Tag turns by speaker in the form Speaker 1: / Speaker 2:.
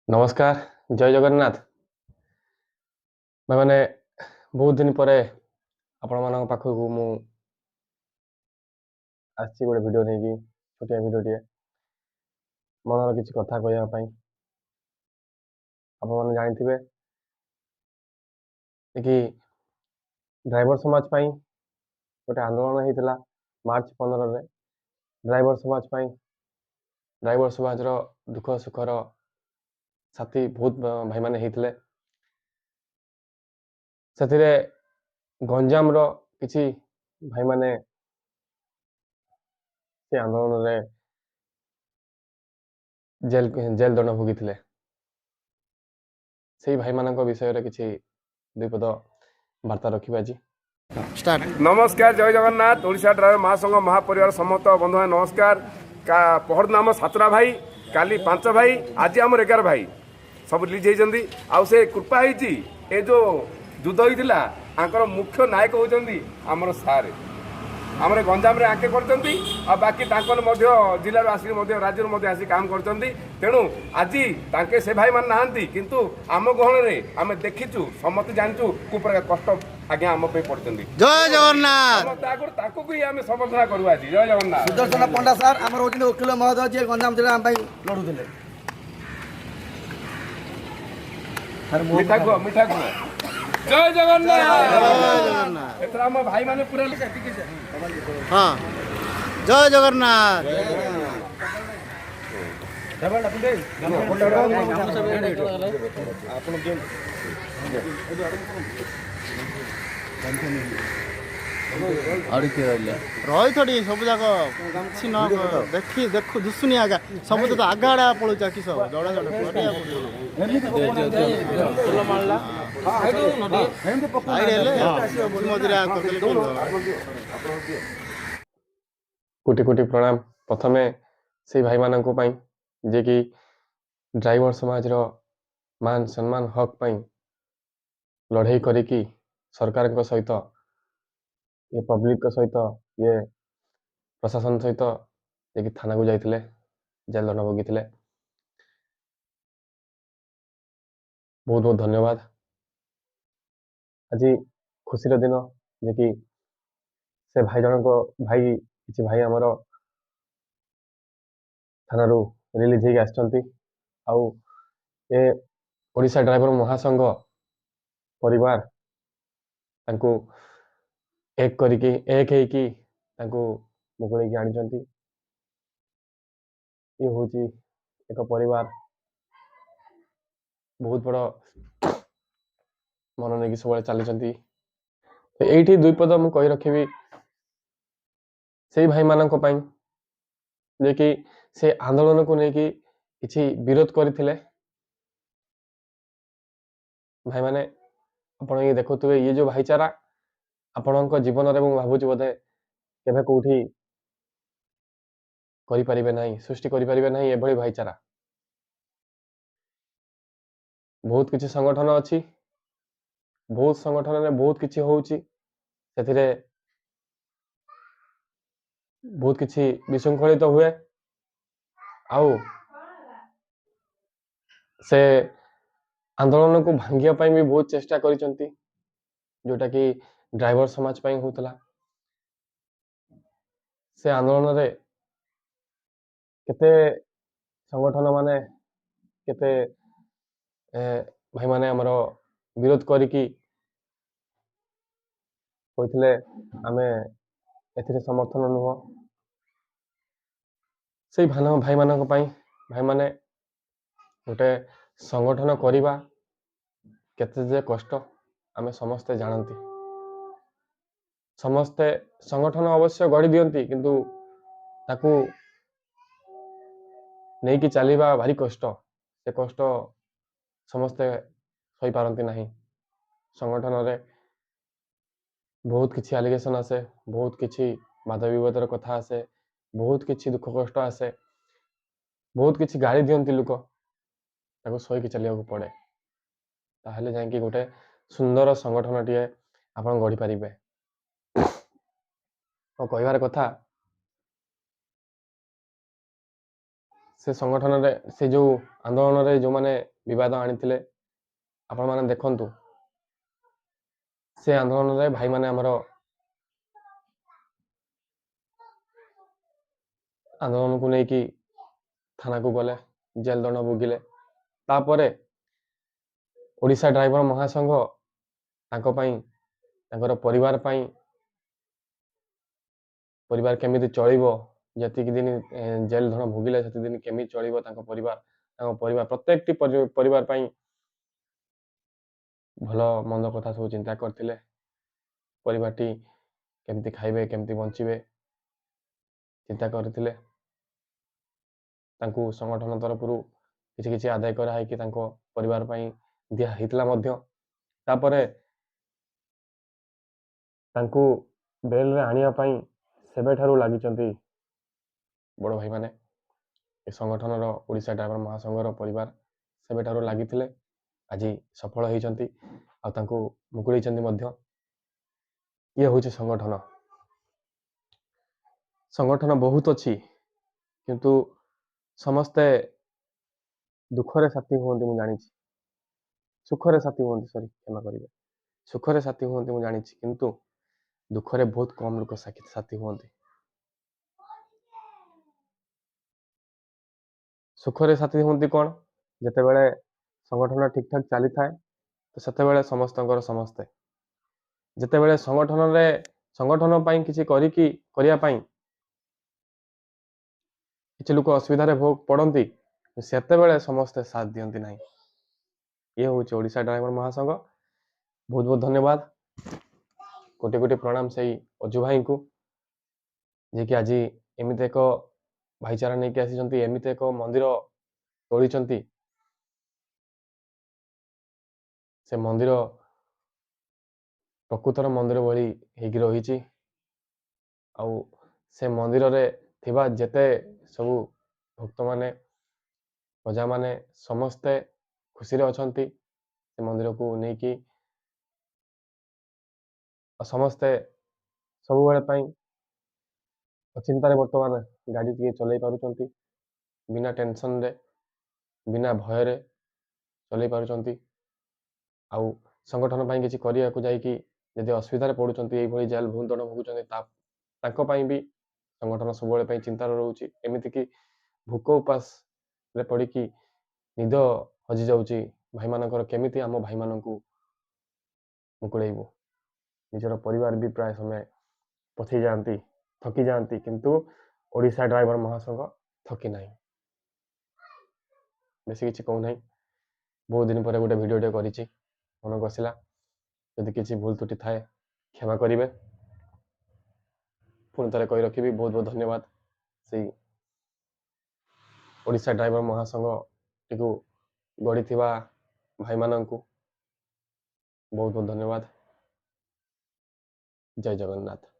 Speaker 1: नमस्कार जय जगन्नाथ मैंने बहुत दिन पर आपण मान पाखक मु आसी गोटे वीडियो नहीं कि छोटिया वीडियोटे मनर किसी कथा कहवाई आपण मैंने जानी कि ड्राइवर समाज पाई गोटे आंदोलन होता मार्च 15 रे ड्राइवर समाज पाई ड्राइवर समाज दुख सुखर साथी बहुत भाई माने होते से गंजाम किसी भाई माने से आंदोलन रे जेल जेल दंड भोगी से भाई मान विषय किसी दुपद वार्ता रखा आज
Speaker 2: नमस्कार जय जगन्नाथ ओडिशा ड्राइवर महासंघ महापरिवार समस्त बंधु नमस्कार पहर नाम सातरा भाई काली 5 भाई आज आम 11 भाई सब रिलीज होती से कृपा होती ए जो युद्ध होता आंकर मुख्य नायक होती आमर सारे आमर गंजाम आके कर बाकी जिलूर आसिक राज्य आसिक काम कर तेणु आज तांके से भाई मान नहांती किंतु आम गहन में आम देखीचु समस्त जानचु कुप्रकार कष्ट आज्ञा आम पड़ते
Speaker 3: जय जगन्नाथ
Speaker 2: आम समर्थना करू आज जय जगन्नाथ
Speaker 3: सुदर्शन पंडा सार आमर होती वकिल महोदय जी गंजाम जिला आम लड़ुले
Speaker 2: मिठा कुह मिठा कुह जय जगन्नाथ एथरा हम भाई माने पूरा
Speaker 3: हाँ जय जगन्नाथ रही थोड़ी सब जाक किसी न देखी देखु दुसुनी आगा सब तो आगा आड़ा पड़ुचा कि सब जड़ा
Speaker 1: कोटि कोटि प्रणाम प्रथमे से भाई मान जे कि ड्राइवर समाज मान सम्मान हक पाई लड़ाई करी सरकार सहित ये पब्लिक सहित ये प्रशासन सहित जे थाना को जाइए जेल दंड भोगी बहुत बहुत धन्यवाद आज खुशी दिन जे कि से भाई जनक भाई किसी भाई आमर थाना रिलीज होगी आउ ए ओडिशा ड्राइवर महासंघ परिवार तांको एक करिकी एक होइकी तांको मुकुलेकी आनिचंती ये होची एक परिवार बहुत बड़ मन नहीं सब चली ये दुईपद मु कही रखी से भाई मान जे कि से आंदोलन को लेकिन किसी विरोध करते भाई माने आपण ये देखुए ये जो भाईचारा आपण जीवन में भावुँ बोधे केवे कौटी करें ना सृष्टि करें ना ये भाईचारा बहुत किसी संगठन अच्छी बहुत संगठन में बहुत किसी होउची से बहुत किसी विशृंखलित हुए आउ से आंदोलन को भांगिया भी बहुत चेष्टा करिसंती जोटा कि ड्राइवर समाज पाई होतला से आंदोलन रे केते संगठन माने केते भाई माने हमरो विरोध करिकी होइथिले आमे एथिरे समर्थन नुह से भाई मानक पाई भाई माने गोटे संगठन करिबा केते जे कष्ट आमे समस्ते जानती समस्ते संगठन अवश्य गढ़ी दियंती किंतु ताकू नहीं कि चलीबा भारी कष्ट से कष्ट समस्ते सही पारंती नहीं संगठन रे बहुत किसी एलिगेशन आसे बहुत किसी बाध विवादर कथा आसे बहुत किसी दुख कष्ट आसे बहुत किसी गाड़ी दियंती लोक ताको सही चलिया को पड़े ताहले जाके गोटे सुंदर संगठन टीए आपण गढ़ी पारिबे कहबार कथा ସେ ସଂଗଠନରେ ସେ ଯେଉଁ ଆନ୍ଦୋଳନରେ ଯେଉଁମାନେ ବିବାଦ ଆଣିଥିଲେ ଆପଣମାନେ ଦେଖନ୍ତୁ ସେ ଆନ୍ଦୋଳନରେ ଭାଇମାନେ ଆମର ଆନ୍ଦୋଳନକୁ ନେଇକି ଥାନାକୁ ଗଲେ, ଜେଲ ଦଣ୍ଡ ଭୋଗିଲେ। ତାପରେ ଓଡ଼ିଶା ଡ୍ରାଇଭର ମହାସଂଘ ତାଙ୍କ ପାଇଁ ତାଙ୍କର ପରିବାର ପାଇଁ ପରିବାର କେମିତି ଚଳିବ, ଯେତିକି ଦିନ ଜେଲ ଦଣ୍ଡ ଭୋଗିଲେ ସେତିକି ଦିନ କେମିତି ଚଳିବ ତାଙ୍କ ପରିବାର ପ୍ରତ୍ୟେକଟି ପରିବାର ପାଇଁ ଭଲ ମନ୍ଦ କଥା ସବୁ ଚିନ୍ତା କରିଥିଲେ। ପରିବାରଟି କେମିତି ଖାଇବେ, କେମିତି ବଞ୍ଚିବେ ଚିନ୍ତା କରିଥିଲେ। ତାଙ୍କୁ ସଂଗଠନ ତରଫରୁ କିଛି କିଛି ଆଦାୟ କରାହେଇକି ତାଙ୍କ ପରିବାର ପାଇଁ ଦିଆ ହେଇଥିଲା ମଧ୍ୟ। ତାପରେ ତାଙ୍କୁ ବେଲରେ ଆଣିବା ପାଇଁ ସେବେଠାରୁ ଲାଗିଛନ୍ତି ବଡ଼ ଭାଇମାନେ। ଏ ସଂଗଠନର ଓଡ଼ିଶା ଡ୍ରାଇଭର ମହାସଂଘର ପରିବାର ସେବେଠାରୁ ଲାଗିଥିଲେ, ଆଜି ସଫଳ ହେଇଛନ୍ତି ଆଉ ତାଙ୍କୁ ମୁକୁଳେଇଛନ୍ତି ମଧ୍ୟ। ଇଏ ହେଉଛି ସଂଗଠନ। ସଂଗଠନ ବହୁତ ଅଛି, କିନ୍ତୁ ସମସ୍ତେ ଦୁଃଖରେ ସାଥୀ ହୁଅନ୍ତି ମୁଁ ଜାଣିଛି, ସୁଖରେ ସାଥୀ ହୁଅନ୍ତି, କ୍ଷମା କରିବେ, ସୁଖରେ ସାଥୀ ହୁଅନ୍ତି ମୁଁ ଜାଣିଛି, କିନ୍ତୁ ଦୁଃଖରେ ବହୁତ କମ୍ ଲୋକ ସାଥୀ ହୁଅନ୍ତି। ସୁଖରେ ସାଥୀ ହୁଅନ୍ତି କ'ଣ, ଯେତେବେଳେ ସଂଗଠନ ଠିକ୍ ଠାକ୍ ଚାଲିଥାଏ ତ ସେତେବେଳେ ସମସ୍ତଙ୍କର ସମସ୍ତେ, ଯେତେବେଳେ ସଂଗଠନ ପାଇଁ କିଛି କରିବା ପାଇଁ କିଛି ଲୋକ ଅସୁବିଧାରେ ପଡ଼ନ୍ତି ସେତେବେଳେ ସମସ୍ତେ ସାଥ ଦିଅନ୍ତି ନାହିଁ। ଇଏ ହେଉଛି ଓଡ଼ିଶା ଡ୍ରାଇଭର ମହାସଂଘ। ବହୁତ ବହୁତ ଧନ୍ୟବାଦ, କୋଟି କୋଟି ପ୍ରଣାମ ସେଇ ଅଜୁ ଭାଇଙ୍କୁ, ଯିଏକି ଆଜି ଏମିତି ଏକ ଭାଇଚାରା ନେଇକି ଆସିଛନ୍ତି, ଏମିତି ଏକ ମନ୍ଦିର ତୋଳିଛନ୍ତି। ସେ ମନ୍ଦିର ପ୍ରକୃତର ମନ୍ଦିର ଭଳି ହେଇକି ରହିଛି। ଆଉ ସେ ମନ୍ଦିରରେ ଥିବା ଯେତେ ସବୁ ଭକ୍ତମାନେ, ପ୍ରଜାମାନେ ସମସ୍ତେ ଖୁସିରେ ଅଛନ୍ତି ସେ ମନ୍ଦିରକୁ ନେଇକି। ସମସ୍ତେ ସବୁବେଳେ ପାଇଁ ଅଚିନ୍ତାରେ ବର୍ତ୍ତମାନ ଗାଡ଼ି ଟିକେ ଚଲେଇ ପାରୁଛନ୍ତି, ବିନା ଟେନସନରେ, ବିନା ଭୟରେ ଚଲେଇ ପାରୁଛନ୍ତି। ଆଉ ସଂଗଠନ ପାଇଁ କିଛି କରିବାକୁ ଯାଇକି ଯଦି ଅସୁବିଧାରେ ପଡ଼ୁଛନ୍ତି, ଏଇଭଳି ଜେଲ ଦଣ୍ଡ ଭୋଗୁଛନ୍ତି, ତାଙ୍କ ପାଇଁ ବି ସଂଗଠନ ସବୁବେଳେ ପାଇଁ ଚିନ୍ତାରେ ରହୁଛି। ଏମିତିକି ଭୋକ ଉପାସରେ ପଡ଼ିକି ନିଦ ହଜିଯାଉଛି ଭାଇମାନଙ୍କର, କେମିତି ଆମ ଭାଇମାନଙ୍କୁ ମୁକୁଳେଇବୁ। ନିଜର ପରିବାର ବି ପ୍ରାୟ ସମୟ ପଛେଇ ଯାଆନ୍ତି, ଥକି ଯାଆନ୍ତି, କିନ୍ତୁ ଓଡ଼ିଶା ଡ୍ରାଇଭର ମହାସଂଘ ଥକି ନାହିଁ। ବେଶୀ କିଛି କହୁନାହିଁ, ବହୁତ ଦିନ ପରେ ଗୋଟେ ଭିଡ଼ିଓଟେ କରିଛି, ମନକୁ ଆସିଲା। ଯଦି କିଛି ଭୁଲ ତ୍ରୁଟି ଥାଏ କ୍ଷମା କରିବେ। ପୁଣି ଥରେ କହି ରଖିବି, ବହୁତ ବହୁତ ଧନ୍ୟବାଦ ସେଇ ଓଡ଼ିଶା ଡ୍ରାଇଭର ମହାସଂଘଟିକୁ ଗଢ଼ିଥିବା ଭାଇମାନଙ୍କୁ। ବହୁତ ବହୁତ ଧନ୍ୟବାଦ। ଜୟ ଜଗନ୍ନାଥ।